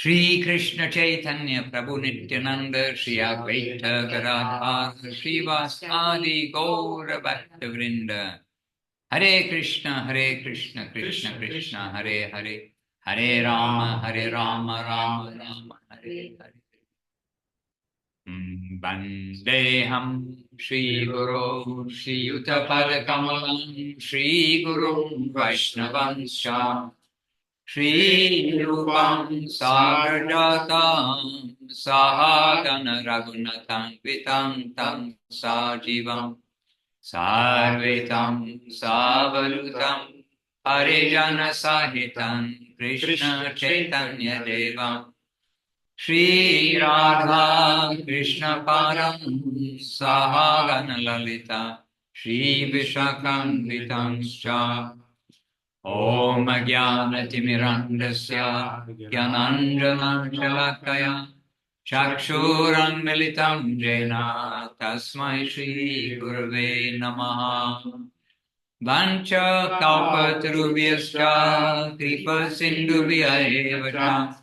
Shri Krishna Chaitanya Prabhu Nityananda Shri Advaita Gadadhar Srivasadi Gaura Bhakta Vrinda Hare Krishna Krishna Krishna Hare Hare Hare Rama Rama Rama Hare Hare Vandeham Shri Guru Shri Yuta Kamalam Shri Guru Vaishnavanscha Shri Rupam Sagrajatam Sahagana Raghunatam Vitam Tam Sajivam Sarvetam Savalutam Harijana Sahitam Krishna Chaitanya Devam Shri Radha Krishna Param Sahagana Lalita Shri Vishakam Vitamscha Om Jnanatimirandasya Jnananjana Shalakaya Chakshuranmilitam Jena Tasmai Shri Gurave Namaha Vancha Kalpatarubhyascha Kripa Sindhubhya eva cha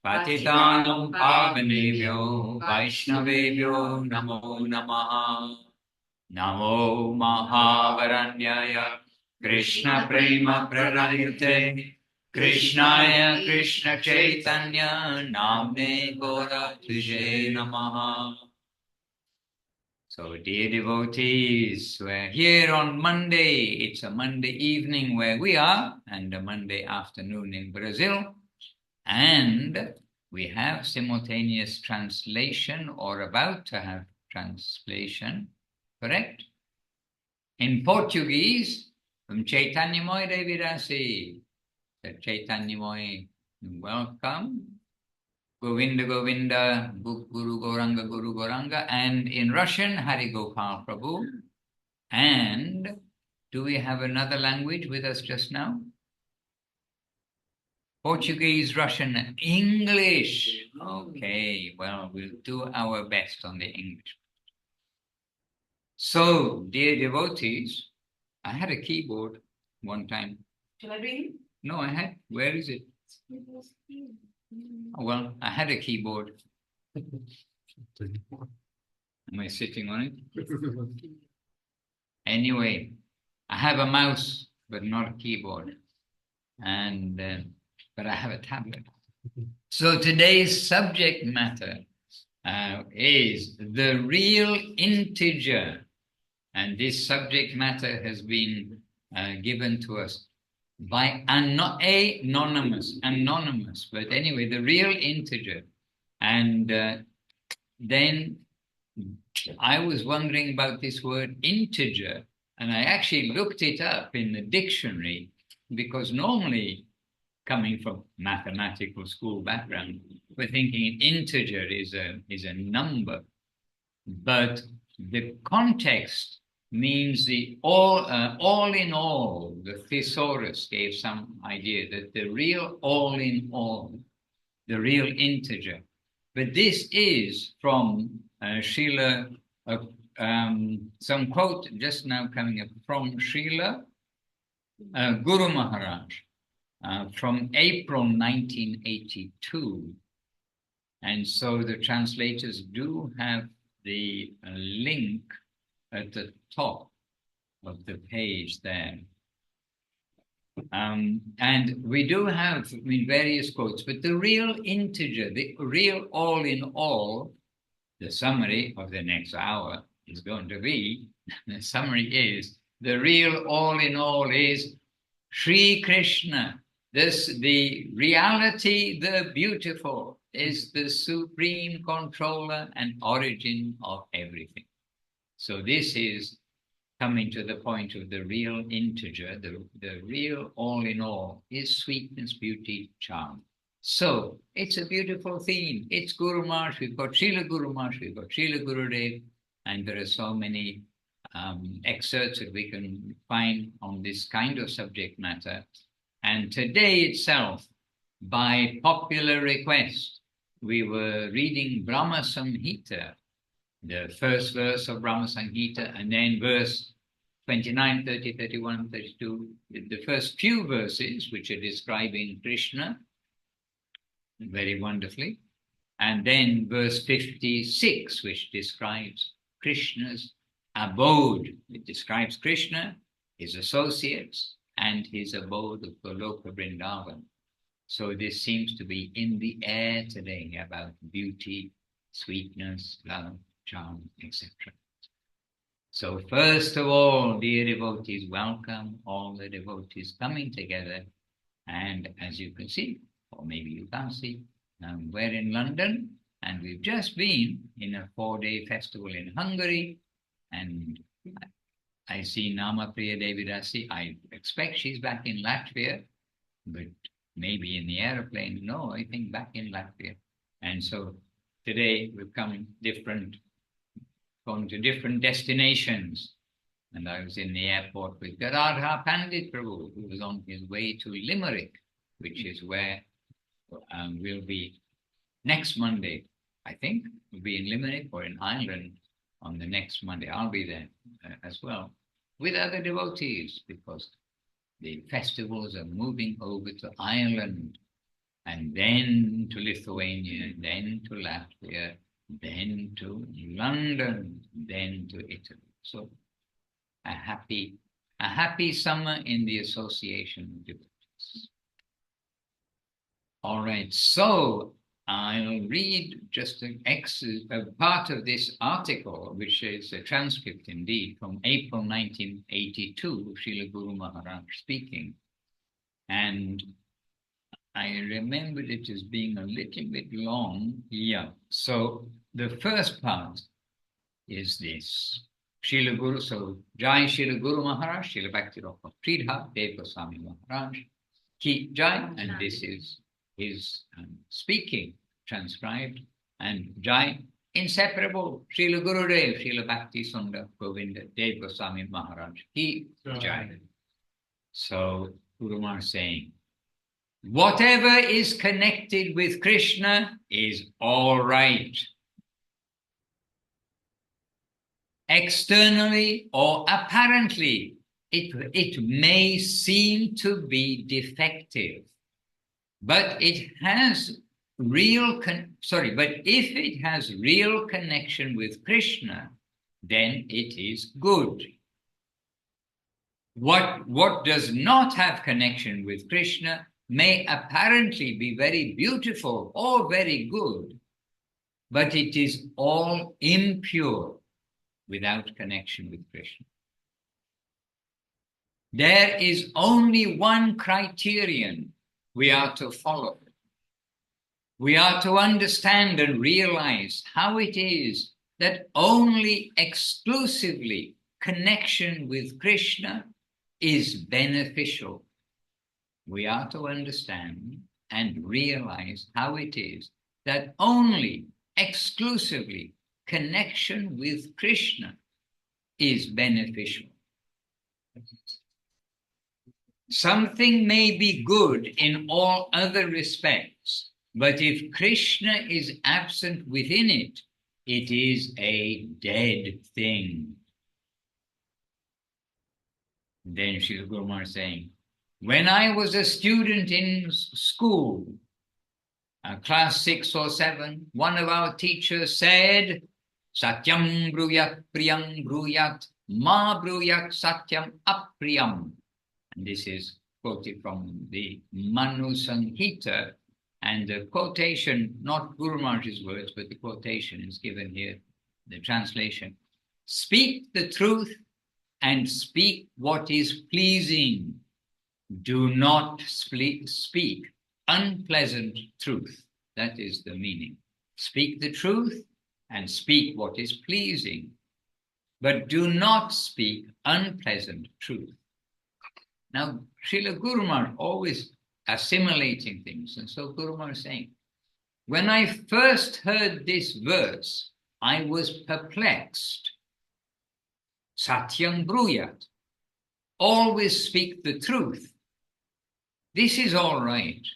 Patitanam Pavanebhyo Vaishnavebhyo Namo Namaha Namo Mahavaranyaya Krishna Prema Prarayate Krishnaya Krishna Chaitanya Namne Gora Tuje Namaha. So dear devotees, we're here on Monday. It's a Monday evening where we are and a Monday afternoon in Brazil. And we have simultaneous translation or about to have translation, correct? In Portuguese, from Chaitanya Devirasi. So Chaitanya, welcome. Govinda Govinda, Guru Goranga, and in Russian, Hari Gopal Prabhu. And do we have another language with us just now? Portuguese, Russian, English. Okay, well, we'll do our best on the English. So, dear devotees, I had a keyboard one time. Shall I bring it? No, I had. Where is it? Oh, well, I had a keyboard. Am I sitting on it? Anyway, I have a mouse, but not a keyboard. And but I have a tablet. So today's subject matter is the real integer. And this subject matter has been given to us by anonymous, but anyway, the real integer. And then I was wondering about this word integer, and I actually looked it up in the dictionary, because normally, coming from mathematical school background, we're thinking integer is a number, but the context means the all in all. The thesaurus gave some idea that the real all in all, the real integer. But this is from Srila, some quote just now coming up from Srila Guru Maharaj from April 1982. And so the translators do have the link at the top of the page there. And we do have various quotes, but the real integer, the real all in all, the summary of the next hour is going to be, the summary is, the real all in all is Sri Krishna. The reality, the beautiful, is the supreme controller and origin of everything. So this is coming to the point of the real integer, the real all in all is sweetness, beauty, charm. So it's a beautiful theme. It's Guru Maharaj, we've got Srila Guru Maharaj, we've got Srila Gurudev, and there are so many excerpts that we can find on this kind of subject matter. And today itself, by popular request, we were reading Brahma Samhita, the first verse of Brahma Samhita, and then verse 29, 30, 31, 32, the first few verses, which are describing Krishna, very wonderfully. And then verse 56, which describes Krishna's abode. It describes Krishna, his associates, and his abode of Goloka Vrindavan. So this seems to be in the air today about beauty, sweetness, love, charm, etc. So first of all, dear devotees, welcome all the devotees coming together. And as you can see, or maybe you can't see, we're in London, and we've just been in a 4-day festival in Hungary, and I see Namapriya Devidasi. I expect she's back in Latvia, but maybe in the airplane. No, I think back in Latvia. And so today we've come going to different destinations. And I was in the airport with Gadadhar Pandit Prabhu, who was on his way to Limerick, which is where we'll be next Monday, I think. We'll be in Limerick or in Ireland on the next Monday. I'll be there as well with other devotees, because the festivals are moving over to Ireland and then to Lithuania, then to Latvia, then to London, then to Italy. So a happy summer in the association of devotees. All right, so I'll read just a part of this article, which is a transcript indeed from April 1982, Srila Guru Maharaj speaking. And I remembered it as being a little bit long. Yeah, so the first part is this. Srila Guru, so Jai Srila Guru Maharaj, Srila Bhakti-Rapa Pridha, Dev Goswami Maharaj, Ki Jai, and this is his speaking transcribed, and Jai, inseparable, Srila Gurudev, Srila Bhakti Sundar Govinda, Dev Goswami Maharaj, Ki Jai. So Guru Maharaj saying, whatever is connected with Krishna is all right. Externally or apparently, it may seem to be defective, but it has but if it has real connection with Krishna, then it is good. What does not have connection with Krishna may apparently be very beautiful or very good, but it is all impure without connection with Krishna. There is only one criterion we are to follow. We are to understand and realize how it is that only exclusively connection with Krishna is beneficial. We are to understand and realize how it is that only exclusively connection with Krishna is beneficial. Something may be good in all other respects, but if Krishna is absent within it, it is a dead thing. Then Srila Guru Maharaj saying, when I was a student in school, class 6 or 7, one of our teachers said, Satyam bruyat priyam bruyat, ma bruyat satyam apriyam. And this is quoted from the Manu Sanghita, and the quotation, not Guru Maharaj's words, but the quotation is given here, the translation. Speak the truth and speak what is pleasing. Do not speak unpleasant truth. That is the meaning. Speak the truth and speak what is pleasing, but do not speak unpleasant truth. Now, Srila Guru Maharaj always assimilating things. And so Guru Maharaj is saying, when I first heard this verse, I was perplexed. Satyam bruyat. Always speak the truth. This is all right.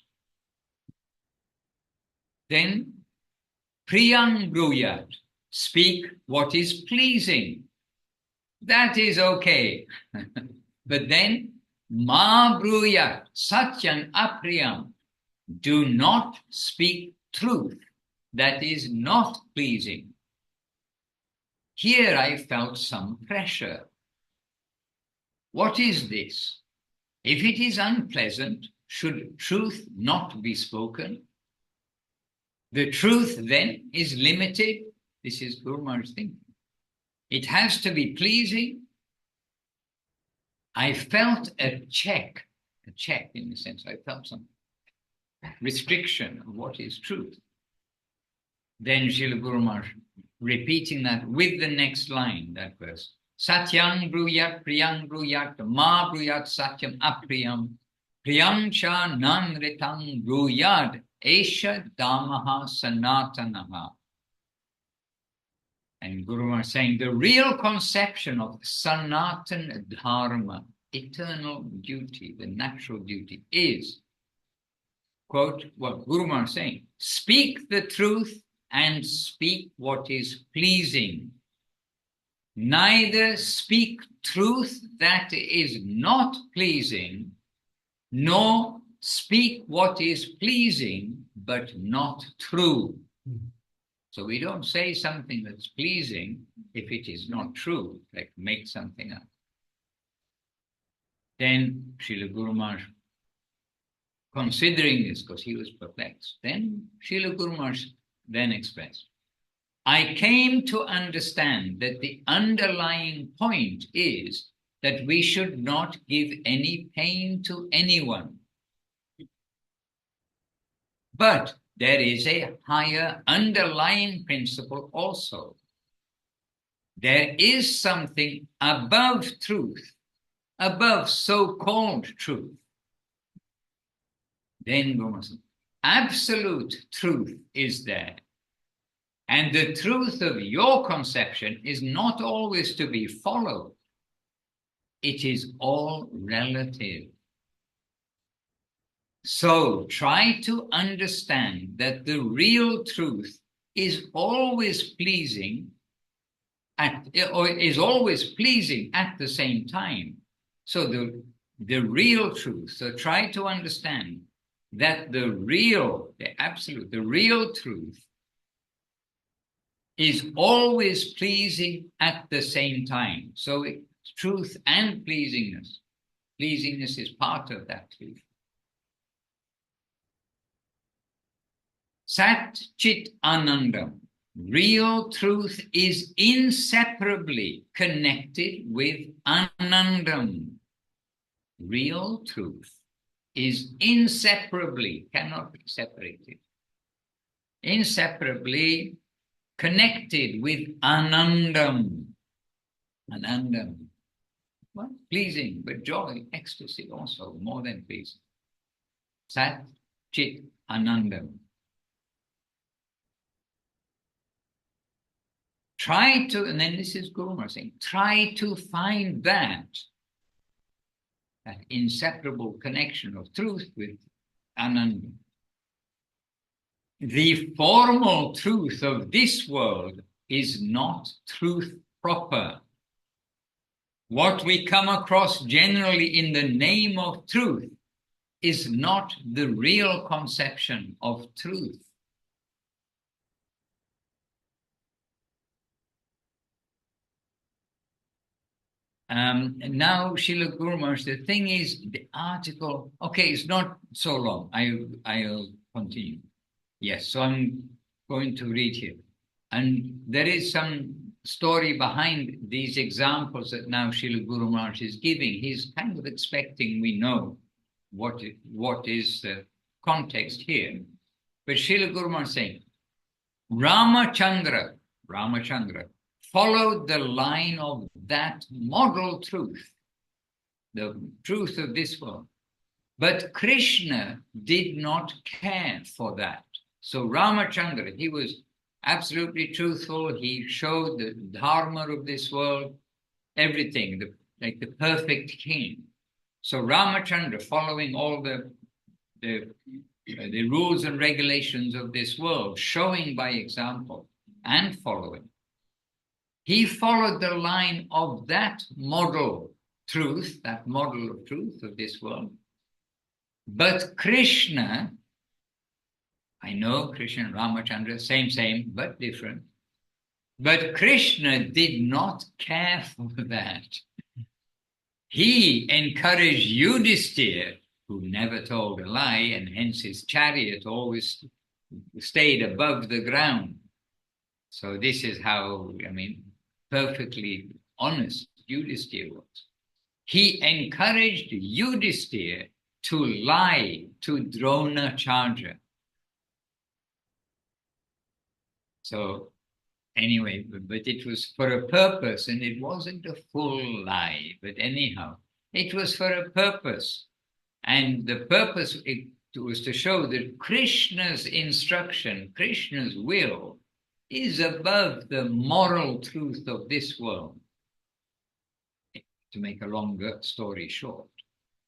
Then, priyam bruyat. Speak what is pleasing. That is okay. But then, ma bruyat satyam apriyam. do not speak truth that is not pleasing. Here I felt some pressure. What is this? If it is unpleasant, should truth not be spoken? The truth then is limited. This is Guru Maharaj's thinking. It has to be pleasing. I felt a check in the sense I felt some restriction of what is truth. Then Srila Guru Maharaj repeating that with the next line, that verse. Satyam bruyat priyam bruyat ma bruyat satyam apriyam priyam cha namritam bruyat esha damaha sanatanaha. And Guru Maharaj saying the real conception of sanatana dharma, eternal duty, the natural duty is, quote, what Guru Maharaj is saying, speak the truth and speak what is pleasing. Neither speak truth that is not pleasing, nor speak what is pleasing but not true. So we don't say something that's pleasing if it is not true, like make something up. Then Srila Guru Maharaj, considering this, because he was perplexed, then Srila Guru Maharaj then expressed, I came to understand that the underlying point is that we should not give any pain to anyone. But there is a higher underlying principle also. There is something above truth, above so-called truth. Then absolute truth is there. And the truth of your conception is not always to be followed. It is all relative. So try to understand that the real truth is always pleasing or is always pleasing at the same time. So the real truth, so try to understand that the real truth is always pleasing at the same time. So truth and pleasingness. Pleasingness is part of that truth. Sat Chit Anandam. Real truth is inseparably connected with Anandam. Real truth is inseparably, cannot be separated, inseparably connected with Anandam. Anandam. Well, pleasing, but joy, ecstasy also, more than pleasing. Sat Chit Anandam. Try to, and then this is Guru Maharaj saying, try to find that inseparable connection of truth with Ananda. The formal truth of this world is not truth proper. What we come across generally in the name of truth is not the real conception of truth. Now, Srila Guru Maharaj, the thing is, the article, okay, it's not so long. I'll continue. Yes, so I'm going to read here. And there is some story behind these examples that now Srila Guru Maharaj is giving. He's kind of expecting we know what is the context here. But Srila Guru Maharaj is saying, Ramachandra followed the line of that model truth, the truth of this world. But Krishna did not care for that. So Ramachandra, he was absolutely truthful. He showed the dharma of this world, everything, like the perfect king. So Ramachandra, following all the rules and regulations of this world, showing by example and following. He followed the line of that model truth, that model of truth of this world. But Krishna I know Krishna and Ramachandra, same, but different. But Krishna did not care for that. He encouraged Yudhisthira, who never told a lie, and hence his chariot always stayed above the ground. So this is how, perfectly honest Yudhisthira was. He encouraged Yudhisthira to lie to Dronacharya. So anyway, but it was for a purpose, and it wasn't a full lie. But anyhow, it was for a purpose. And the purpose was to show that Krishna's instruction, Krishna's will, is above the moral truth of this world. To make a longer story short.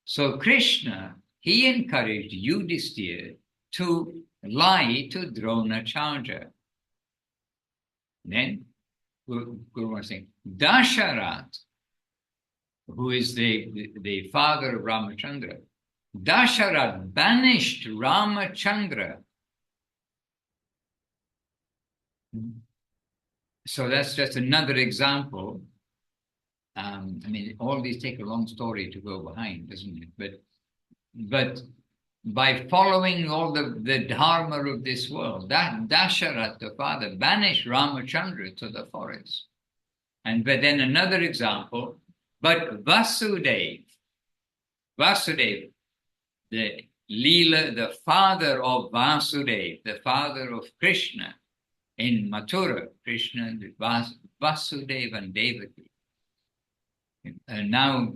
So Krishna, he encouraged Yudhisthira to lie to Dronacharya. Then Guru was saying, Dasharat, who is the father of Ramachandra, Dasharat banished Ramachandra. So that's just another example. All these take a long story to go behind, doesn't it? But by following all the dharma of this world, that Dasharat, the father, banished Ramachandra to the forest. But then another example, but Vasudev, the Leela, the father of Vasudev, the father of Krishna in Mathura, Krishna, Vasudeva and Devaki. And now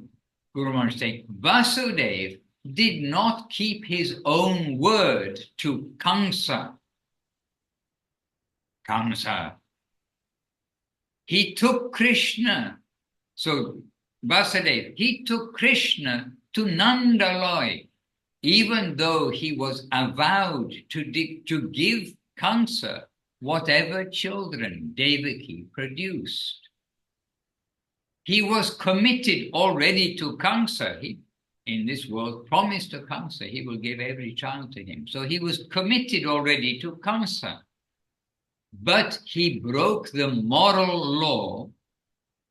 Guru Maharaj is saying, Vasudeva did not keep his own word to Kamsa. He took Krishna. So Vasudeva, he took Krishna to Nandaloi, even though he was avowed to give Kamsa whatever children Devaki produced. He was committed already to Kamsa. He, in this world, promised to Kamsa he will give every child to him. So he was committed already to Kamsa. But he broke the moral law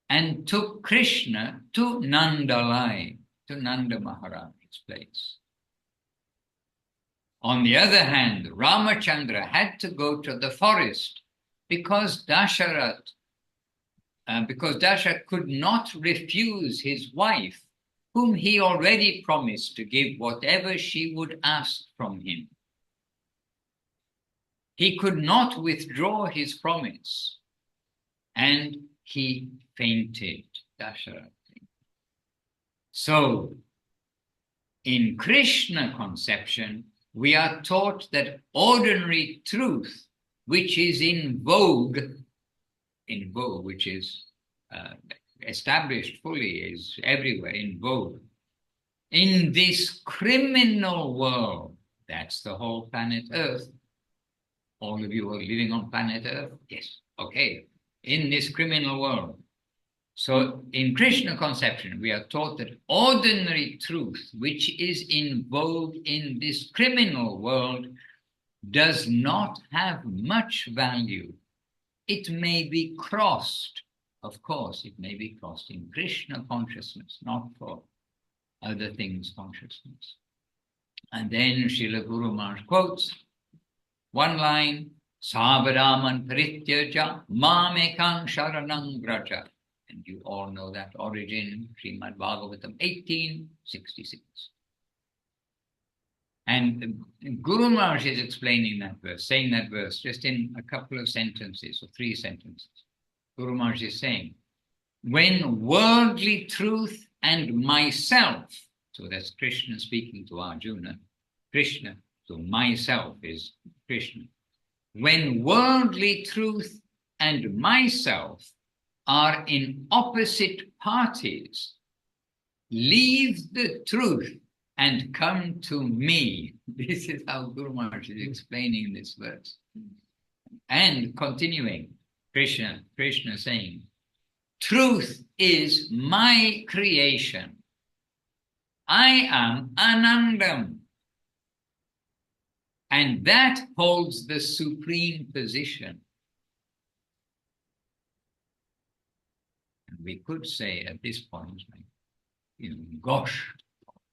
and took Krishna to Nandalai, to Nanda Maharaj's place. On the other hand, Ramachandra had to go to the forest because Dasharat could not refuse his wife, whom he already promised to give whatever she would ask from him. He could not withdraw his promise, and he fainted, Dasharat. So, in Krishna conception, we are taught that ordinary truth, which is in vogue, which is established fully, is everywhere in vogue. In this criminal world, that's the whole planet Earth. All of you are living on planet Earth? Yes, okay. In this criminal world. So in Krishna conception, we are taught that ordinary truth, which is in vogue in this criminal world, does not have much value. It may be crossed. Of course, it may be crossed in Krishna consciousness, not for other things consciousness. And then Srila Guru Maharaj quotes one line, Savadaman Parityaja Mamekam Sharanam Vraja. And you all know that origin, Srimad Bhagavatam 1866. And Guru Maharaj is explaining that verse, saying that verse just in a couple of sentences or 3 sentences. Guru Maharaj is saying, when worldly truth and myself, so that's Krishna speaking to Arjuna, Krishna, so myself is Krishna. When worldly truth and myself are in opposite parties, leave the truth and come to me. This is how Guru Maharaj is explaining this verse. And continuing, Krishna saying, truth is my creation. I am Anandam. And that holds the supreme position. And we could say at this point, like, gosh,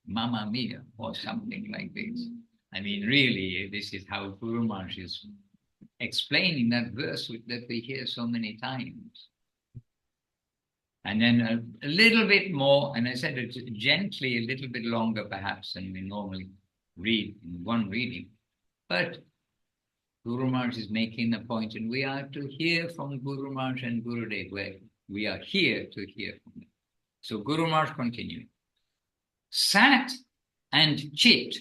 Mamma Mia, or something like this. I mean, really, this is how Guru Maharaj is explaining that verse that we hear so many times. And then a little bit more, and I said it gently, a little bit longer perhaps than we normally read in one reading. But Guru Maharaj is making the point, and we are to hear from Guru Maharaj and Gurudev, where we are here to hear from them. So Guru Maharaj continues. Sat and Chit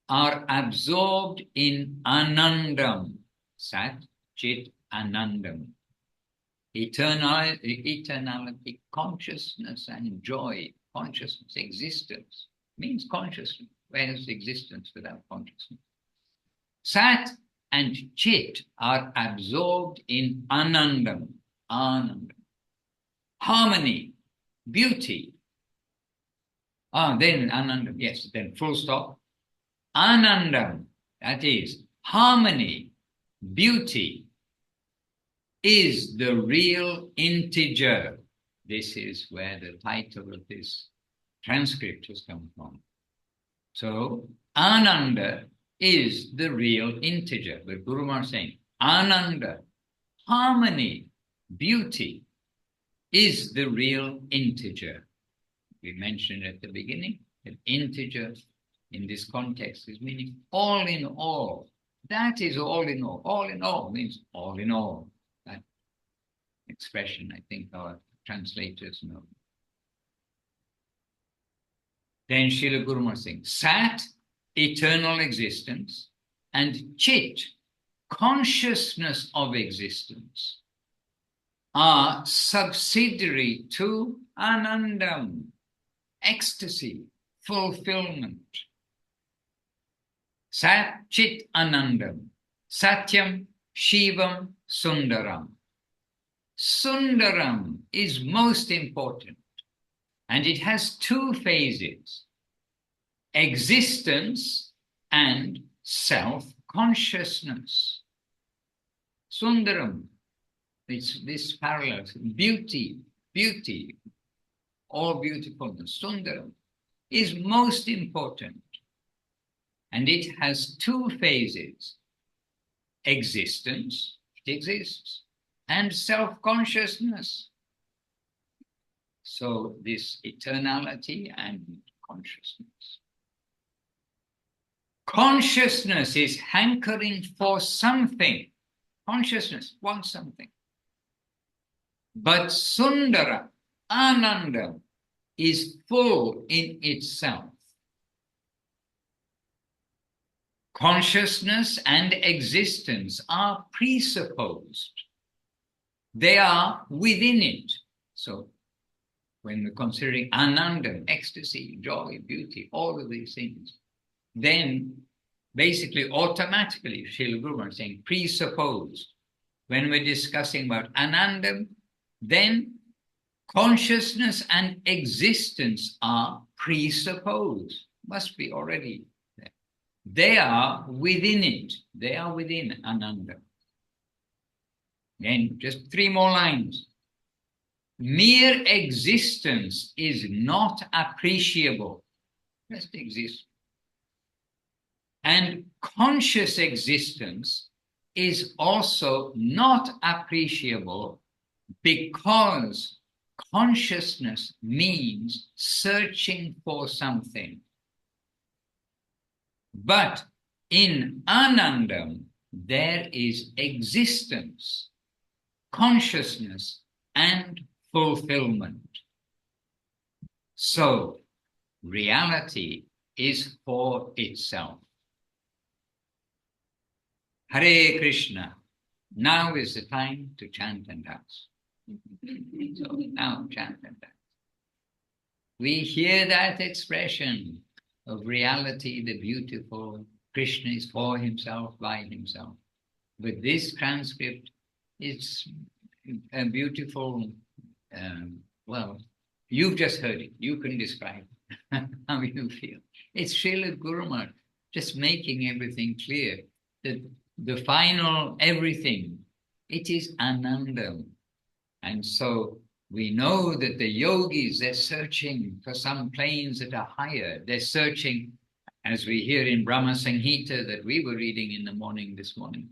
are absorbed in Anandam. Sat, Chit, Anandam. Eternality, consciousness and joy, consciousness, existence, means consciousness. Where is existence without consciousness? Sat and Chit are absorbed in Anandam, Anandam. Harmony, beauty. Then Anandam, yes, then full stop. Anandam, that is harmony, beauty, is the real integer. This is where the title of this transcript has come from. So, Ananda is the real integer. But Guru Maharaj is saying, Ananda, harmony, beauty, is the real integer. We mentioned at the beginning that integer in this context is meaning all in all. That is all in all. All in all means all in all. That expression, I think our translators know. Then Srila Guru Maharaj saying, Sat, eternal existence, and Chit, consciousness of existence, are subsidiary to Anandam, ecstasy, fulfillment. Sat, Chit, Anandam, Satyam, Shivam, Sundaram. Sundaram is most important, and it has two phases, existence and self-consciousness. Sundaram, it's this parallel, beauty, all beautifulness. Sundaram is most important, and it has two phases, existence, it exists, and self-consciousness. So this eternality and consciousness. Consciousness is hankering for something. Consciousness wants something. But Sundara, Ananda, is full in itself. Consciousness and existence are presupposed. They are within it. So when we're considering Ananda, ecstasy, joy, beauty, all of these things, then basically automatically, Srila Guru Maharaj is saying presupposed. When we're discussing about Ananda, then consciousness and existence are presupposed, must be already there. They are within it. They are within Ananda. Then just three more lines. Mere existence is not appreciable. Just exists. And conscious existence is also not appreciable because consciousness means searching for something. But in Anandam, there is existence, consciousness, and fulfillment. So, reality is for itself. Hare Krishna. Now is the time to chant and dance. So now chant and dance. We hear that expression of reality, the beautiful. Krishna is for himself, by himself. But this transcript is a beautiful, well, you've just heard it. You can describe how you feel. It's Srila Guru Maharaj just making everything clear. the final everything, it is Anandam. And so we know that the yogis, they're searching for some planes that are higher. They're searching, as we hear in Brahma Samhita that we were reading in the morning this morning,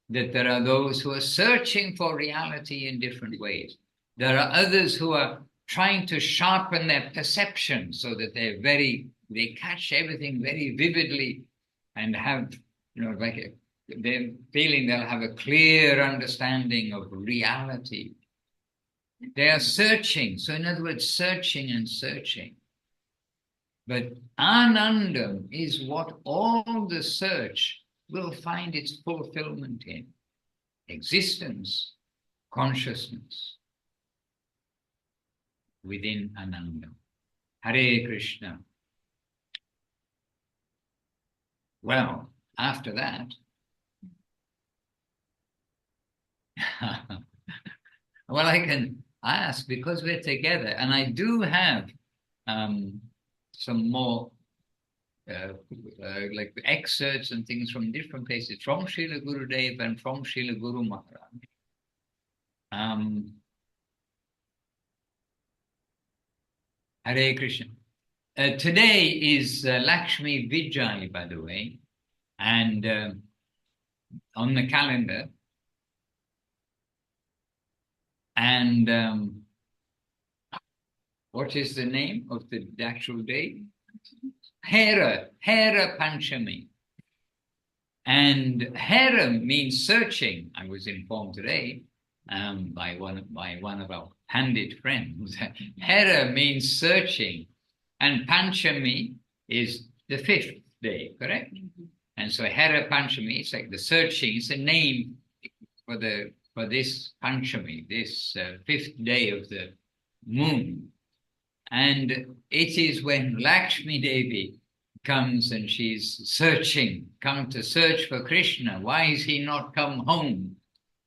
that there are those who are searching for reality in different ways. There are others who are trying to sharpen their perception so that they catch everything very vividly and have, they're feeling they'll have a clear understanding of reality. They are searching. So in other words, searching and searching. But Anandam is what all the search will find its fulfillment in. Existence, consciousness within Anandam. Hare Krishna. Well, after that, well, I can ask, because we're together, and I do have some more like excerpts and things from different places, from Srila Gurudev and from Srila Guru Maharaj. Hare Krishna. Today is Lakshmi Vijay, by the way, and on the calendar. And what is the name of the actual day? Hera Panchami. And Hera means searching. I was informed today by one of our Pandit friends. Hera means searching, and Panchami is the 5th day, correct? And so Hera Panchami, it's like the searching. It's a name for this Panchami, this 5th day of the moon. And it is when Lakshmi Devi comes and she's searching, come to search for Krishna. Why is he not come home?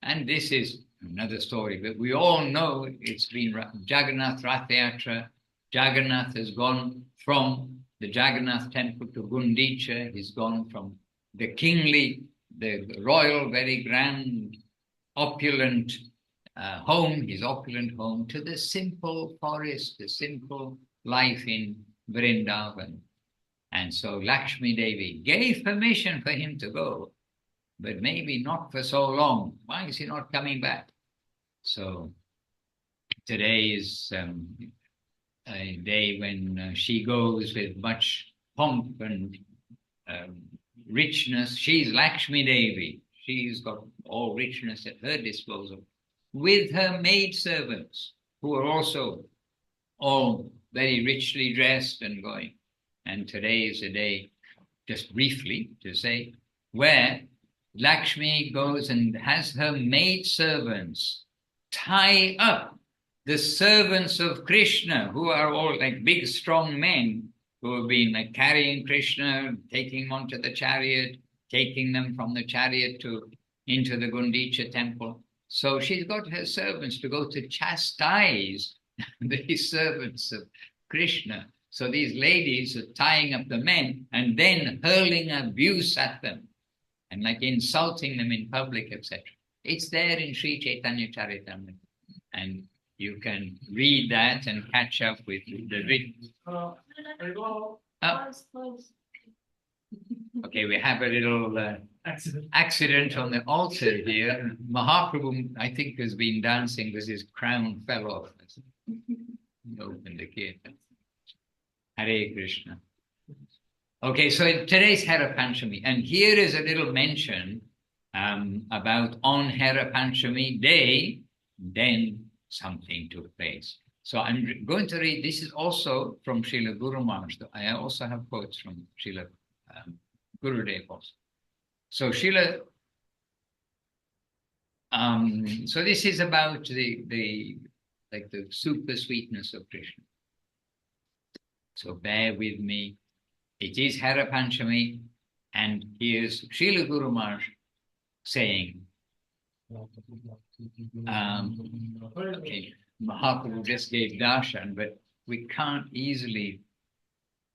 And this is another story, but we all know it's been Jagannath Rath Yatra. Jagannath has gone from the Jagannath temple to Gundicha. He's gone from the kingly, the royal, very grand, opulent home, his opulent home, to the simple forest, the simple life in Vrindavan. And so Lakshmi Devi gave permission for him to go, but maybe not for so long. Why is he not coming back? So today is a day when she goes with much pomp and richness. She's Lakshmi Devi. She's got all richness at her disposal, with her maidservants, who are also all very richly dressed and going. And today is a day, just briefly to say, where Lakshmi goes and has her maidservants tie up the servants of Krishna, who are all like big, strong men, who have been like carrying Krishna, taking him onto the chariot, taking them from the chariot into the Gundicha temple. So she's got her servants to go to chastise these servants of Krishna. So these ladies are tying up the men and then hurling abuse at them and like insulting them in public, etc. It's there in Sri Chaitanya Charitamrita, and you can read that and catch up with the written. Okay, we have a little accident on the altar here. Mahaprabhu, I think, has been dancing because his crown fell off. He opened the gate. Hare Krishna. Okay, so today's Hera Panchami, and here is a little mention about on Hera Panchami day, then something took place. So I'm going to read, this is also from Srila Guru Maharaj. I also have quotes from Srila Gurudev also. So Srila, so this is about the super sweetness of Krishna. So bear with me. It is Hera Panchami, and here's Srila Guru Maharaj saying, okay, Mahaprabhu just gave darshan, but we can't easily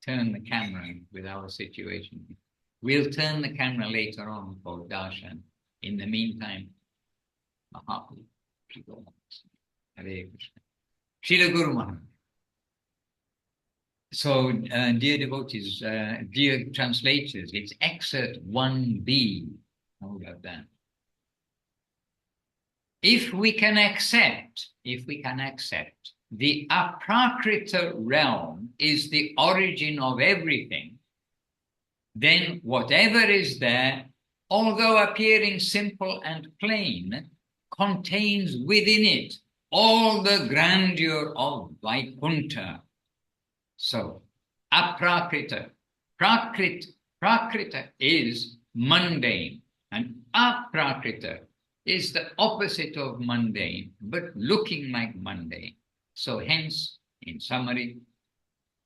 turn the camera with our situation. We'll turn the camera later on for darshan. In the meantime, Mahaprabhu, Hare Krishna. Srila Guru Maharaj. So, dear devotees, dear translators, it's excerpt 1b. How about that? If we can accept the aprakrita realm is the origin of everything, then whatever is there, although appearing simple and plain, contains within it all the grandeur of Vaikuntha. So, aprakrita, prakrita is mundane, and aprakrita is the opposite of mundane, but looking like mundane. So hence, in summary,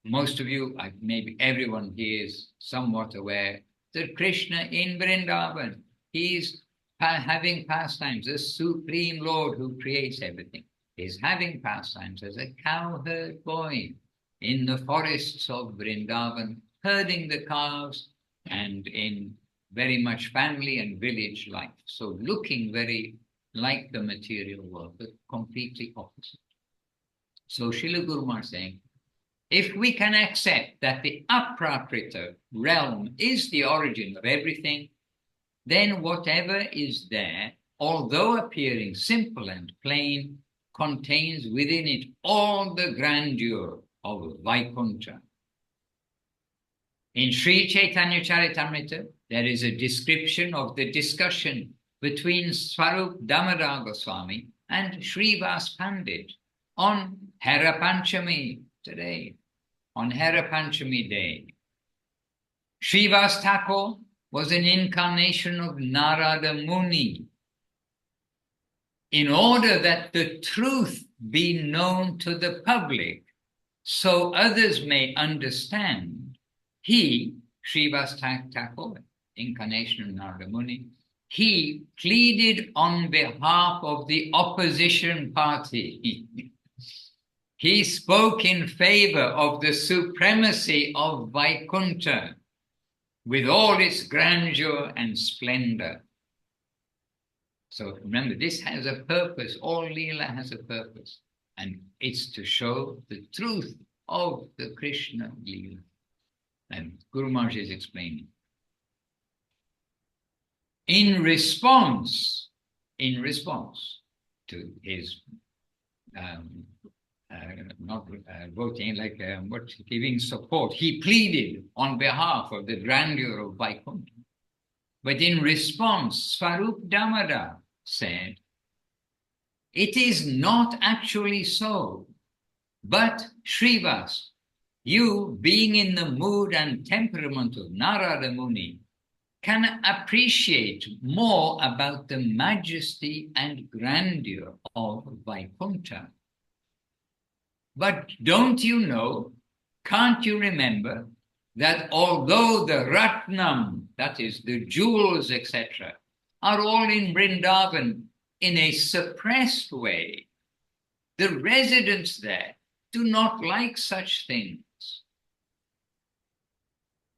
most of you, maybe everyone here is somewhat aware that Krishna in Vrindavan, he is having pastimes, the Supreme Lord who creates everything, is having pastimes as a cowherd boy in the forests of Vrindavan, herding the cows, and in very much family and village life. So looking very like the material world, but completely opposite. So Srila Guru Maharaj saying, if we can accept that the aprakrita realm is the origin of everything, then whatever is there, although appearing simple and plain, contains within it all the grandeur of Vaikuntha. In Sri Chaitanya Charitamrita, there is a description of the discussion between Swarup Damodar Goswami and Srivas Pandit on Hera Panchami today, on Hera Panchami day. Srivas Thakur was an incarnation of Narada Muni. In order that the truth be known to the public, so others may understand, he, Srivas Thakur, incarnation of Narada Muni, he pleaded on behalf of the opposition party. He spoke in favor of the supremacy of Vaikuntha with all its grandeur and splendor. So remember, this has a purpose. All Leela has a purpose. And it's to show the truth of the Krishna Leela. And Guru Maharaj is explaining. In response to his voting, giving support, he pleaded on behalf of the grandeur of Vaikuntha. But in response, Swarup Damodar said, it is not actually so, but Srivas, you being in the mood and temperament of Narada Muni, can appreciate more about the majesty and grandeur of Vaikuntha. But don't you know, can't you remember, that although the Ratnam, that is the jewels, etc., are all in Vrindavan in a suppressed way, the residents there do not like such things.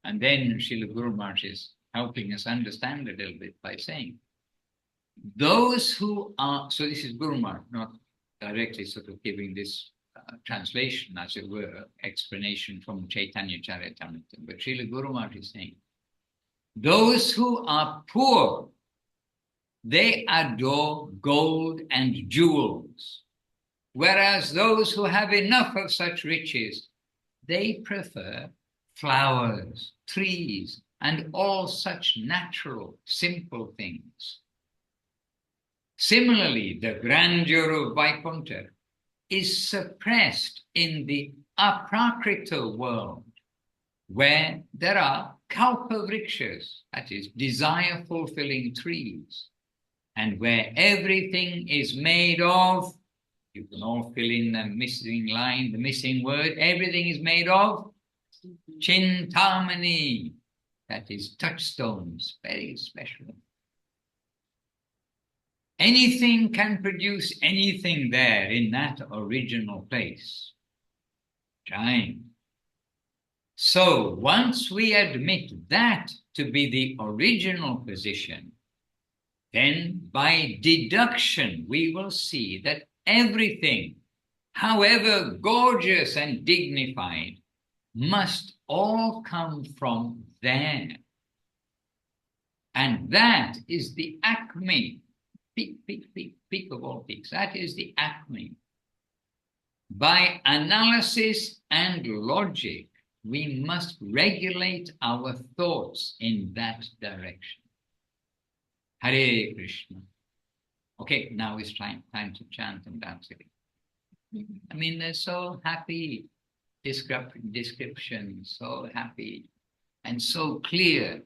And then Srila Guru Maharaj is helping us understand a little bit by saying, those who are, so this is Guru Maharaj, not directly sort of giving this translation, as it were, explanation from Chaitanya Charitamrita, but Srila Guru Maharaj is saying, those who are poor, they adore gold and jewels, whereas those who have enough of such riches, they prefer flowers, trees, and all such natural, simple things. Similarly, the grandeur of Vaikuntha is suppressed in the aprakrita world, where there are kalpavrikshas, that is, desire-fulfilling trees, and where everything is made of, you can all fill in the missing line, the missing word, everything is made of chintamani, that is, touchstones, very special. Anything can produce anything there in that original place. Time. So once we admit that to be the original position, then by deduction we will see that everything, however gorgeous and dignified, must all come from there. And that is the acme, peak of all peaks. That is the acme. By analysis and logic, we must regulate our thoughts in that direction. Hare Krishna. Okay, now it's time to chant and dance again. I mean, they're so happy description, so happy and so clear.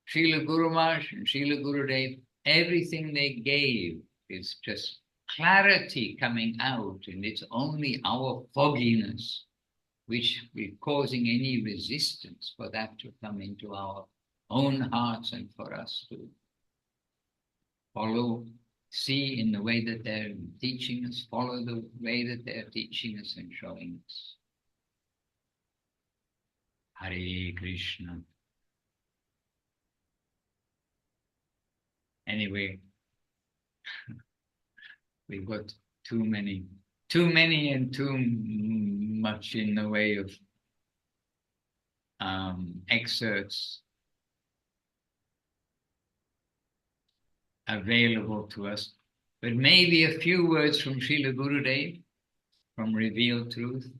Srila Guru Maharaj and Srila Gurudev, everything they gave is just clarity coming out, and it's only our fogginess which is causing any resistance for that to come into our own hearts and for us to follow, see in the way that they're teaching us, follow the way that they're teaching us and showing us. Hare Krishna. Anyway, we've got too many and too much in the way of excerpts available to us, but maybe a few words from Srila Gurudev, from Revealed Truth.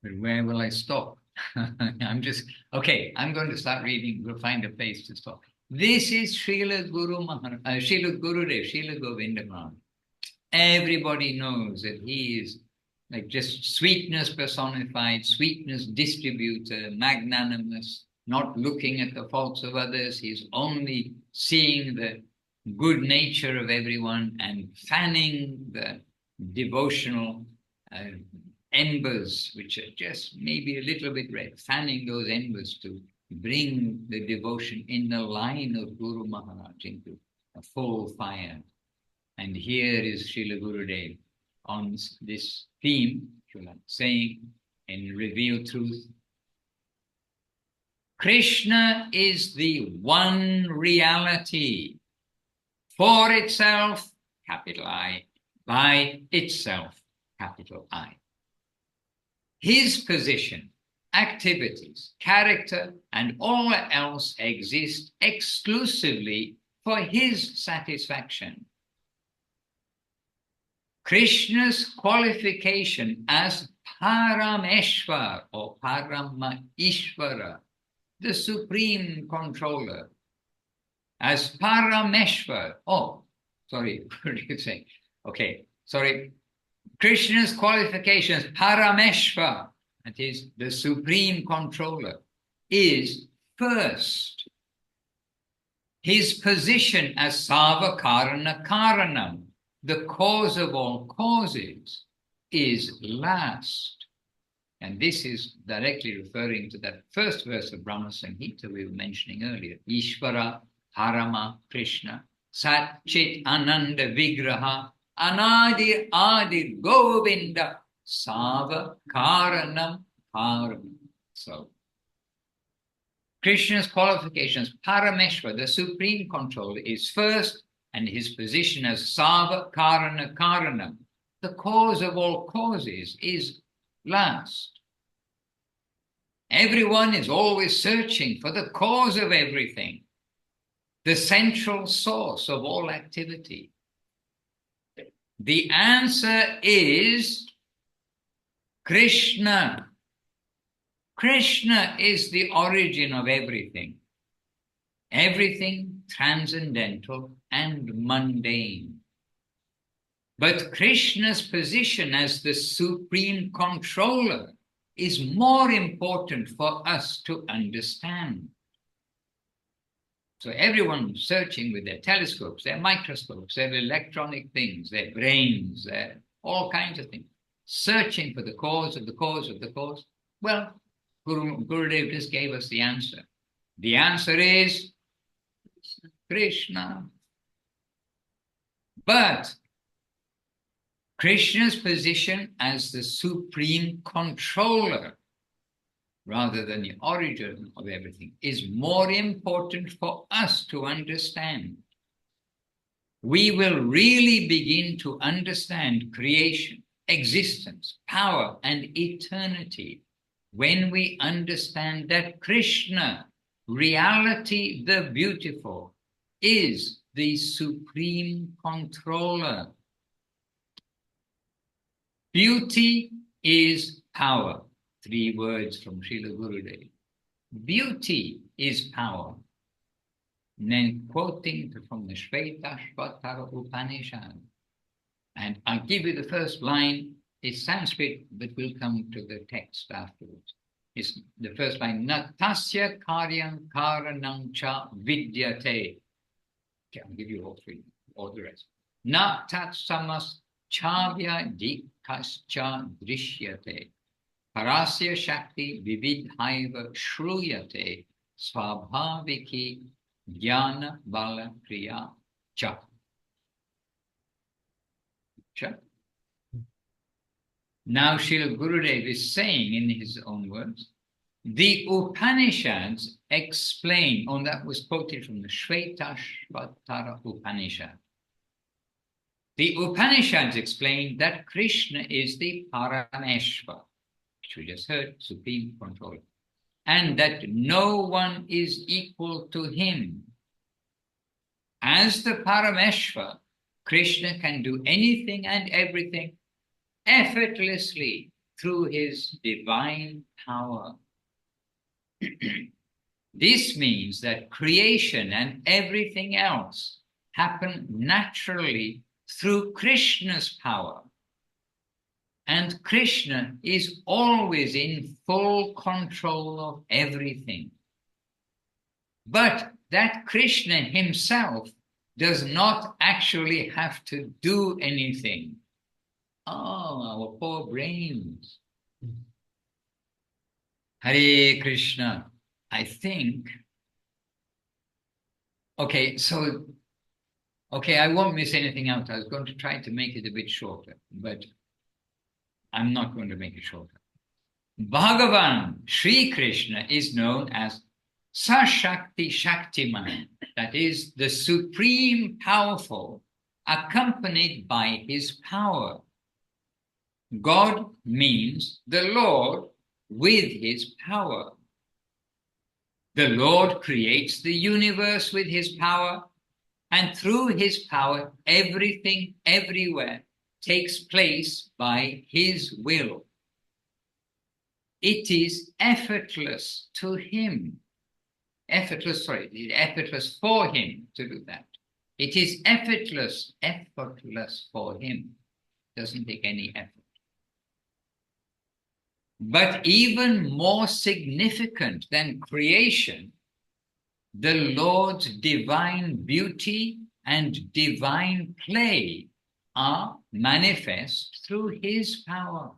But where will I stop? I'm going to start reading. We'll find a place to stop. This is Srila Gurudev, Srila Govinda Maharaj. Everybody knows that he is like just sweetness personified, sweetness distributor, magnanimous, not looking at the faults of others. He's only seeing the good nature of everyone and fanning the devotional embers, which are just maybe a little bit red, fanning those embers to bring the devotion in the line of Guru Maharaj into a full fire. And here is Srila Gurudev on this theme, saying in Revealed Truth, Krishna is the one reality, for itself, capital I, by itself, capital I. His position, activities, character, and all else exist exclusively for his satisfaction. Krishna's qualification as Parameshwar or Paramaishvara, the supreme controller, as Parameshwar, Krishna's qualifications, Parameshwar, that is the supreme controller, is first. His position as Savakarana Karanam, the cause of all causes, is last. And this is directly referring to that first verse of Brahma Samhita we were mentioning earlier. Ishvara, Parama, Krishna, Sat Chit Ananda Vigraha, Anadi Adi Govinda, Sava Karanam Param. So, Krishna's qualifications, Parameshwar, the supreme controller, is first, and his position as Sava Karana Karanam, the cause of all causes, is last. Everyone is always searching for the cause of everything, the central source of all activity. The answer is Krishna. Krishna is the origin of everything. Everything transcendental and mundane. But Krishna's position as the supreme controller is more important for us to understand. So everyone searching with their telescopes, their microscopes, their electronic things, their brains, their all kinds of things, searching for the cause of the cause of the cause. Well, Gurudev just gave us the answer. The answer is Krishna. But Krishna's position as the supreme controller, rather than the origin of everything, is more important for us to understand. We will really begin to understand creation, existence, power, and eternity when we understand that Krishna, reality the beautiful, is the supreme controller. Beauty is power. 3 words from Srila Gurudev. Beauty is power. And then quoting from the Shvetashvatara Upanishad. And I'll give you the first line. It's Sanskrit, but we'll come to the text afterwards. It's the first line. Natasya karyam karanam cha vidyate. Okay, I'll give you all 3, all the rest. Na tat samas chavya dikascha drishyate. Parasya shakti vividhaiva shruyate. Swabhaviki jnana bala kriya cha. Now Srila Gurudev is saying in his own words, the Upanishads explain, and that was quoted from the Shvetashvatara Upanishad. The Upanishads explain that Krishna is the Parameshwar, which we just heard, supreme controller, and that no one is equal to him. As the Parameshwar, Krishna can do anything and everything effortlessly through his divine power. This means that creation and everything else happen naturally through Krishna's power. And Krishna is always in full control of everything. But that Krishna himself does not actually have to do anything. Oh, our poor brains. Hare Krishna. I think, I won't miss anything out. I was going to try to make it a bit shorter, but I'm not going to make it shorter. Bhagavan, Sri Krishna, is known as Sashakti Shaktiman, that is the supreme powerful, accompanied by his power. God means the Lord with his power. The Lord creates the universe with his power, and through his power, everything, everywhere, takes place by his will. It is effortless to him. Effortless for him to do that. It is effortless for him. Doesn't take any effort. But even more significant than creation, the Lord's divine beauty and divine play are manifest through his power.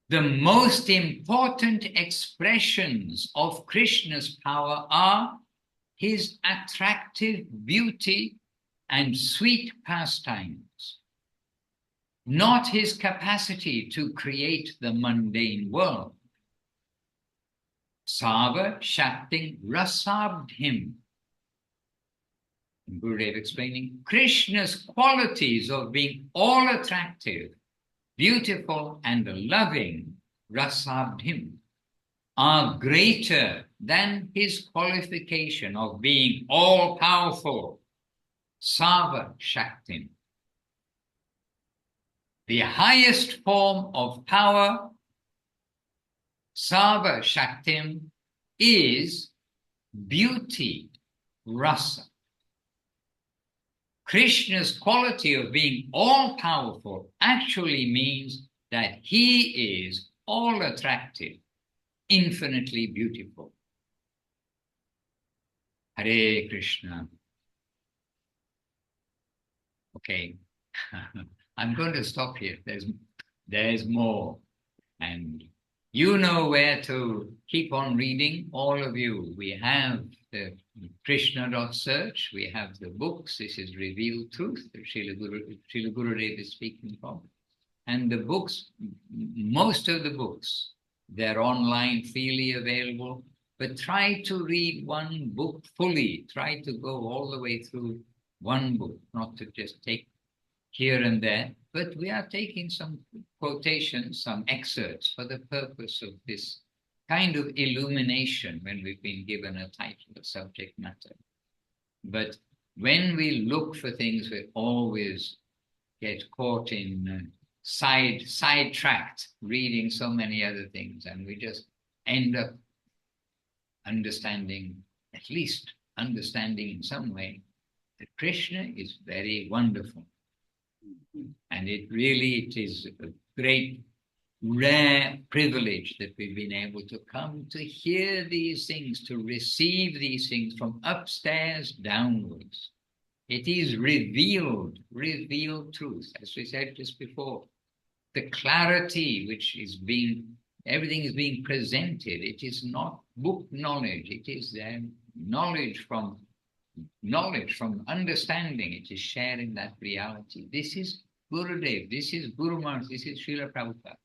The most important expressions of Krishna's power are his attractive beauty and sweet pastimes, not his capacity to create the mundane world. Sava Shakti Rasabdhim. Gurudev explaining Krishna's qualities of being all attractive, beautiful, and loving, Rasabdhim, are greater than his qualification of being all powerful, Sava Shakti. The highest form of power, Sava Shaktim, is beauty, rasa. Krishna's quality of being all-powerful actually means that he is all-attractive, infinitely beautiful. Hare Krishna. Okay. I'm going to stop here. There's more. And You know where to keep on reading, all of you. We have the Krishna.search, we have the books. This is Revealed Truth that Srila Gurudev is speaking from. And the books, most of the books, they're online, freely available. But try to read one book fully. Try to go all the way through one book, not to just take here and there. But we are taking some quotations, some excerpts for the purpose of this kind of illumination when we've been given a title, a subject matter. But when we look for things, we always get caught in sidetracked, reading so many other things, and we just end up understanding, at least understanding in some way, that Krishna is very wonderful. And it is a great, rare privilege that we've been able to come to hear these things, to receive these things from upstairs downwards. It is revealed truth, as we said just before. The clarity which is everything is being presented. It is not book knowledge. It is knowledge from understanding. It is sharing that reality. This is Gurudev. This is Guru Maharaj. This is Srila Prabhupada.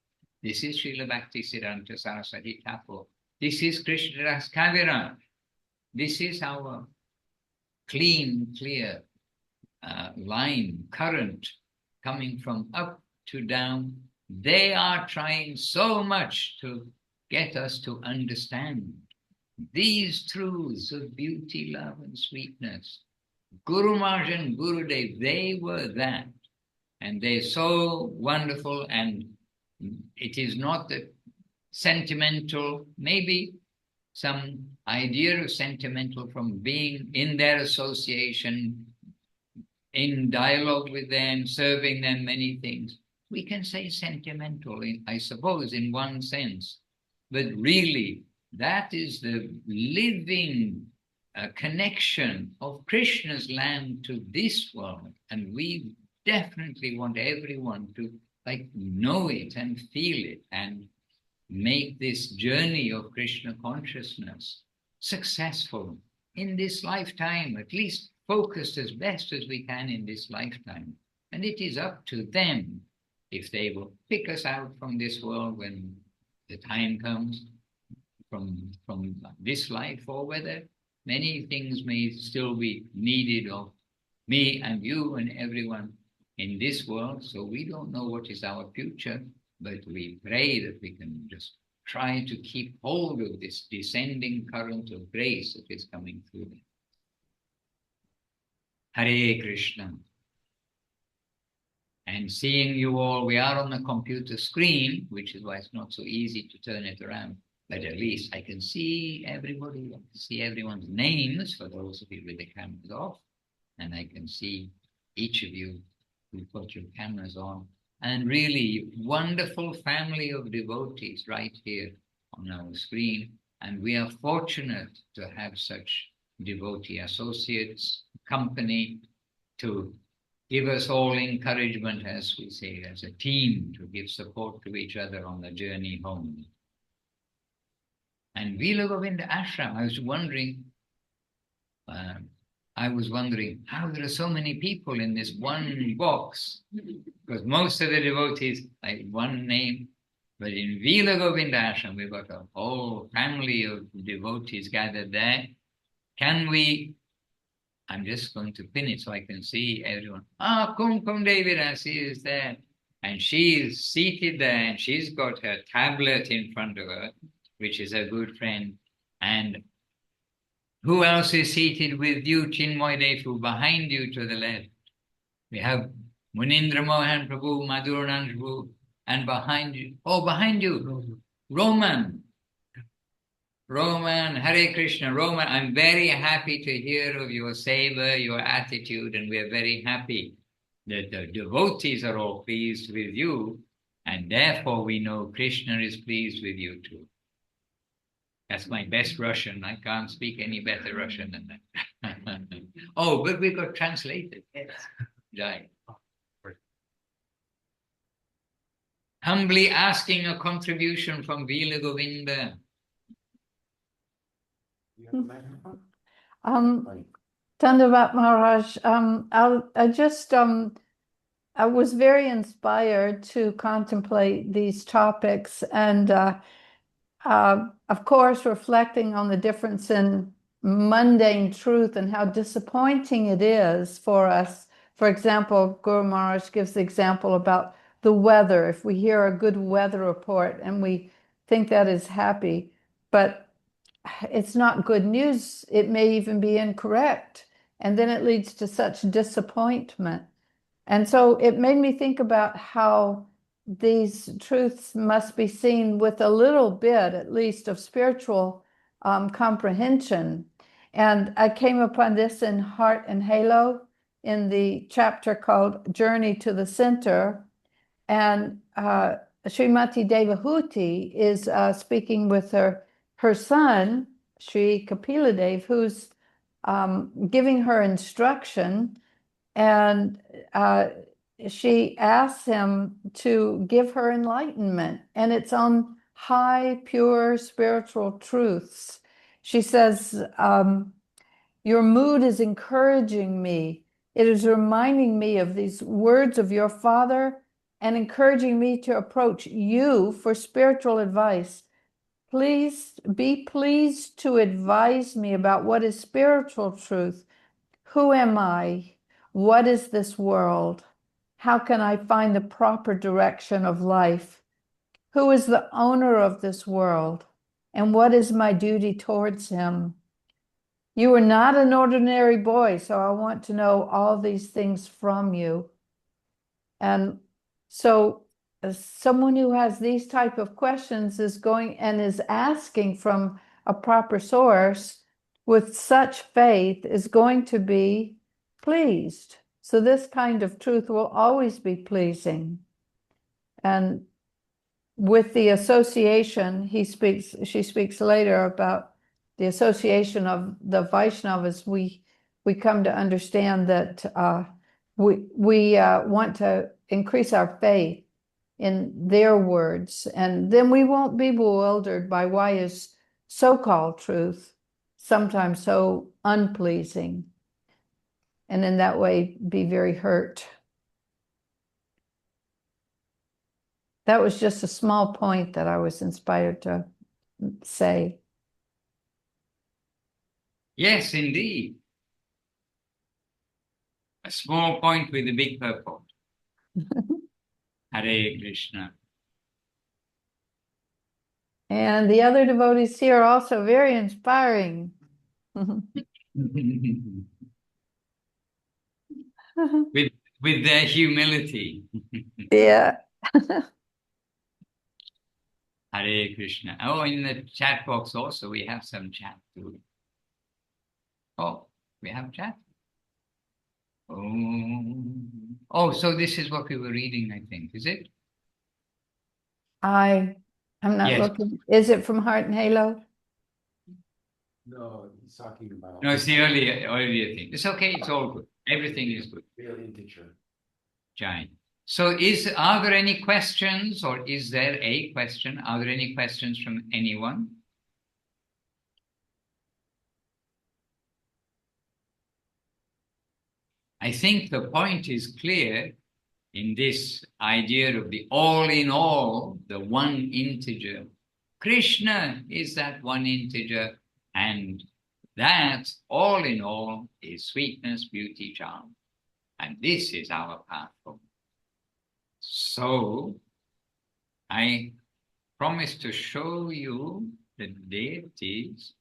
This is Srila Bhaktisiddhanta Saraswati Thakur. This is Krishnadas Kaviraj. This is our clean, clear line, current coming from up to down. They are trying so much to get us to understand these truths of beauty, love, and sweetness. Guru Maharaj and Gurudev, they were that. And they're so wonderful, and it is not that sentimental, maybe some idea of sentimental from being in their association, in dialogue with them, serving them many things. We can say sentimental, I suppose, in one sense, but really that is the living connection of Krishna's land to this world, and we definitely want everyone to know it and feel it and make this journey of Krishna consciousness successful in this lifetime, at least focused as best as we can in this lifetime. And it is up to them if they will pick us out from this world when the time comes, from this life, or whether many things may still be needed of me and you and everyone in this world. So we don't know what is our future, but we pray that we can just try to keep hold of this descending current of grace that is coming through them. Hare Krishna. And seeing you all, we are on the computer screen, which is why it's not so easy to turn it around. But at least I can see everybody, I can see everyone's names for those of you with the cameras off. And I can see each of you who put your cameras on. And really wonderful family of devotees right here on our screen. And we are fortunate to have such devotee associates, company, to give us all encouragement, as we say, as a team, to give support to each other on the journey home. And Vila Govinda Ashram, I was wondering how there are so many people in this one box, because most of the devotees like one name, but in Vila Govinda Ashram, we've got a whole family of devotees gathered there. I'm just going to pin it so I can see everyone. Kumkum David, I see is there. And she is seated there, and she's got her tablet in front of her, which is a good friend. And who else is seated with you, Chinmoy Defu, behind you to the left? We have Munindra Mohan Prabhu, Madhusudan Prabhu, and behind you, Roman. Roman, Hare Krishna. Roman, I'm very happy to hear of your seva, your attitude, and we're very happy that the devotees are all pleased with you, and therefore we know Krishna is pleased with you too. That's my best Russian. I can't speak any better Russian than that. Oh, but we got translated. Yes. Jai. Humbly asking a contribution from Vila Govinda. Dandavat Maharaj, I was very inspired to contemplate these topics and of course, reflecting on the difference in mundane truth and how disappointing it is for us. For example, Guru Maharaj gives the example about the weather. If we hear a good weather report and we think that is happy, but it's not good news, it may even be incorrect. And then it leads to such disappointment. And so it made me think about how these truths must be seen with a little bit, at least, of spiritual comprehension. And I came upon this in Heart and Halo in the chapter called Journey to the Center. And Srimati Devahuti is speaking with her son, Sri Kapiladev, who's giving her instruction. And she asks him to give her enlightenment, and it's on high, pure spiritual truths. She says, your mood is encouraging me. It is reminding me of these words of your father and encouraging me to approach you for spiritual advice. Please be pleased to advise me about what is spiritual truth. Who am I? What is this world? How can I find the proper direction of life? Who is the owner of this world? And what is my duty towards him? You are not an ordinary boy, so I want to know all these things from you. And so someone who has these type of questions is going and is asking from a proper source with such faith is going to be pleased. So this kind of truth will always be pleasing. And with the association, she speaks later about the association of the Vaishnavas, we come to understand that we want to increase our faith in their words, and then we won't be bewildered by why is so-called truth sometimes so unpleasing, and in that way be very hurt. That was just a small point that I was inspired to say. Yes, indeed. A small point with a big purport. Hare Krishna. And the other devotees here are also very inspiring. with their humility. Yeah. Hare Krishna. Oh, in the chat box also we have some chat too. Oh, we have chat. Oh, so this is what we were reading, I think, is it? I'm not looking. Is it from Heart and Halo? No, he's talking about. No, it's the earlier thing. It's okay. It's all good. Everything is good. Alien teacher. Giant. So are there any questions, or is there a question? Are there any questions from anyone? I think the point is clear in this idea of the all in all, the one integer. Krishna is that one integer, and that all in all is sweetness, beauty, charm. And this is our path forward. So I promise to show you the deities.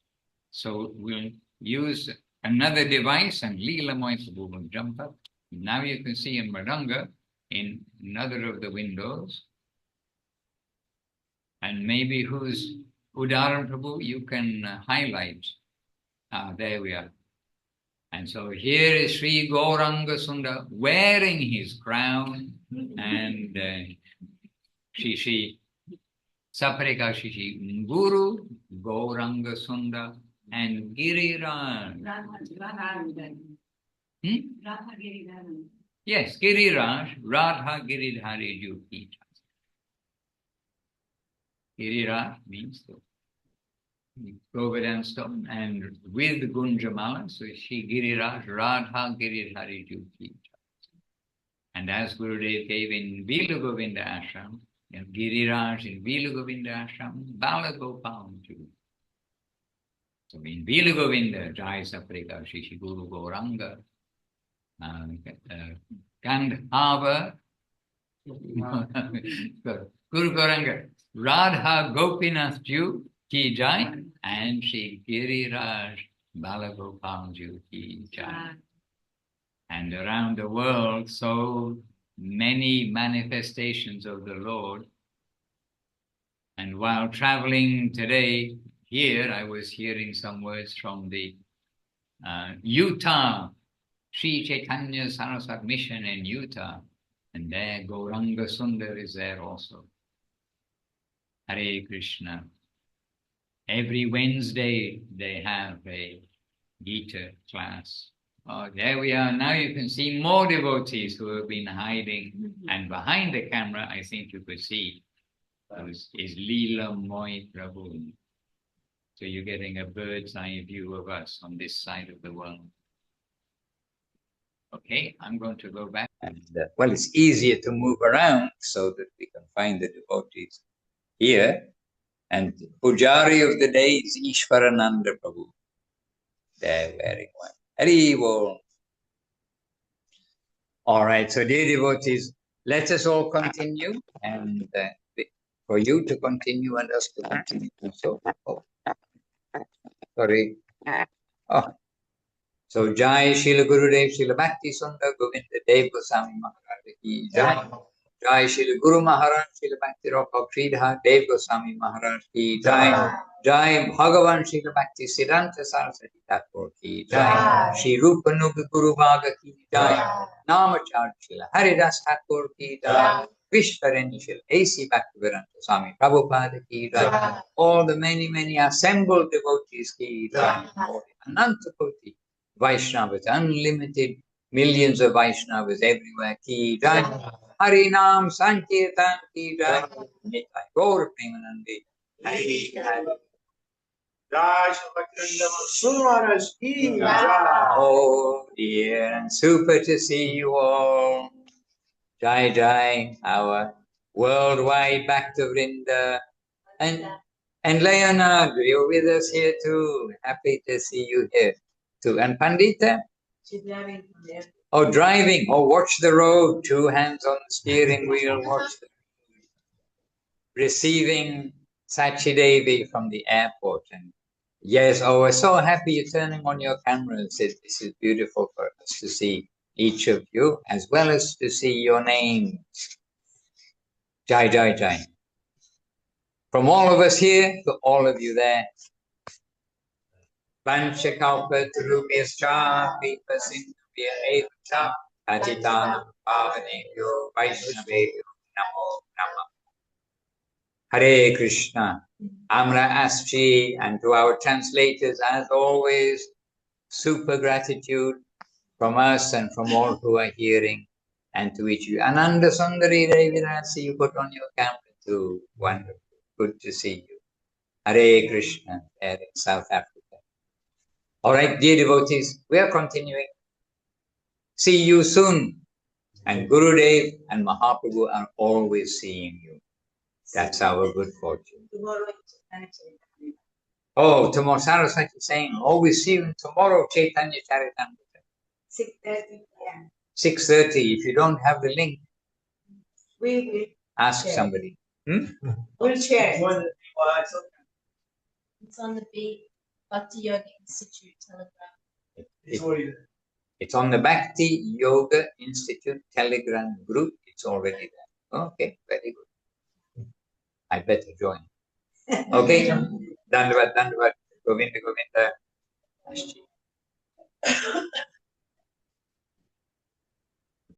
So we'll use another device, and Leela Moisabu will jump up. Now you can see in Madanga in another of the windows. And maybe who's Udaran Prabhu, you can highlight. There we are. And so here is Sri Gauranga Sundar wearing his crown, and Shri Saparika Shri Guru Gauranga Sundar and Giriraj. Yes, Giriraj, Radha Giridhari Jyoti. Giriraj means the Govardhan stone, and with Gunjamala, so she Giriraj, Radha Girirhari Juki. And as Gurudev gave in Vila Govinda Ashram, Giriraj in Vila Govinda Ashram, Bala Gopal Juki. So in Vila Govinda, Jai Saprika, Shishi Guru Gauranga, Gandhava, Guru Gauranga, Radha Gopinath Ju Ki Jai, and Shri Giriraj Balagopal Ju Ki Jai. And around the world, so many manifestations of the Lord. And while traveling today here, I was hearing some words from the Utah, Sri Chaitanya Saraswat Mission in Utah. And there Gauranga Sundar is there also. Hare Krishna. Every Wednesday they have a Gita class. Oh, there we are. Now you can see more devotees who have been hiding. And behind the camera, I think you could see, is Leela Moy Prabhu. So you're getting a bird's eye view of us on this side of the world. Okay, I'm going to go back. And well, it's easier to move around so that we can find the devotees here. And Pujari of the day is Ishwarananda Prabhu. They're wearing one. Haribol. All right, so dear devotees, let us all continue, and for you to continue and us to continue. So, sorry. Oh. So Jai Srila Gurudev Srila Bhakti Sundar Govinda Dev Goswami Maharaj ki Jai. Jai Srila Guru Maharaj Srila Bhakti Roka Sridhar Dev Goswami Maharaj ki Jai. Jai Bhagavan Srila Bhakti Siddhanta Saraswati Thakur ki Jai. Shri Rupa Nuga Guru Bhaga ki Jai. Namacharya Srila Haridas Thakur ki Jai. Vishwareni Srila A.C. Bhaktivedanta Swami Prabhupada ki Jai. All the many assembled devotees ki Jai. All the Ananta Koti Vaishnavas, unlimited millions of Vaishnavas everywhere ki Jai. Hari Nam Sankirtan ki Jai. Nitai Gaur Premanandi. Hari Hari. Jai Shri Maharaj ki Jai. Oh dear and super to see you all. Jai Jai, our worldwide Bhakta Vrinda. And Leonard, you're with us here too. Happy to see you here too. And Pandita? She's driving. Oh, driving. Oh, watch the road. 2 hands on the steering wheel. Watch the receiving Sachi Devi from the airport. And yes, oh, we're so happy you're turning on your cameras. This is beautiful for us to see each of you, as well as to see your names. Jai, Jai, Jai. From all of us here to all of you there. Vanchakalpa Tarubhyascha Vipa Sindhubhya Evacha Patitanam Pavanebhyo Vaishnavebhyo Namo Namah. Hare Krishna. Amra Aschi, and to our translators, as always, super gratitude from us and from all who are hearing, and to each of you. Ananda Sundari Devi, I see you put on your camera too. Wonderful. Good to see you. Hare Krishna, there in South Africa. All right, dear devotees, we are continuing. See you soon. And Gurudev and Mahaprabhu are always seeing you. That's our good fortune. Tomorrow, Oh, tomorrow, Saraswati is saying, oh, we see you tomorrow, Chaitanya Charitamrita. 6:30 p.m. 6:30. If you don't have the link, We will ask share. somebody. We'll share. It's on the Bhakti Yoga Institute Telegram. It's on the Bhakti Yoga Institute Telegram group. It's already there. Okay, very good. I better join. Okay. Dandavat, Govinda, Govinda.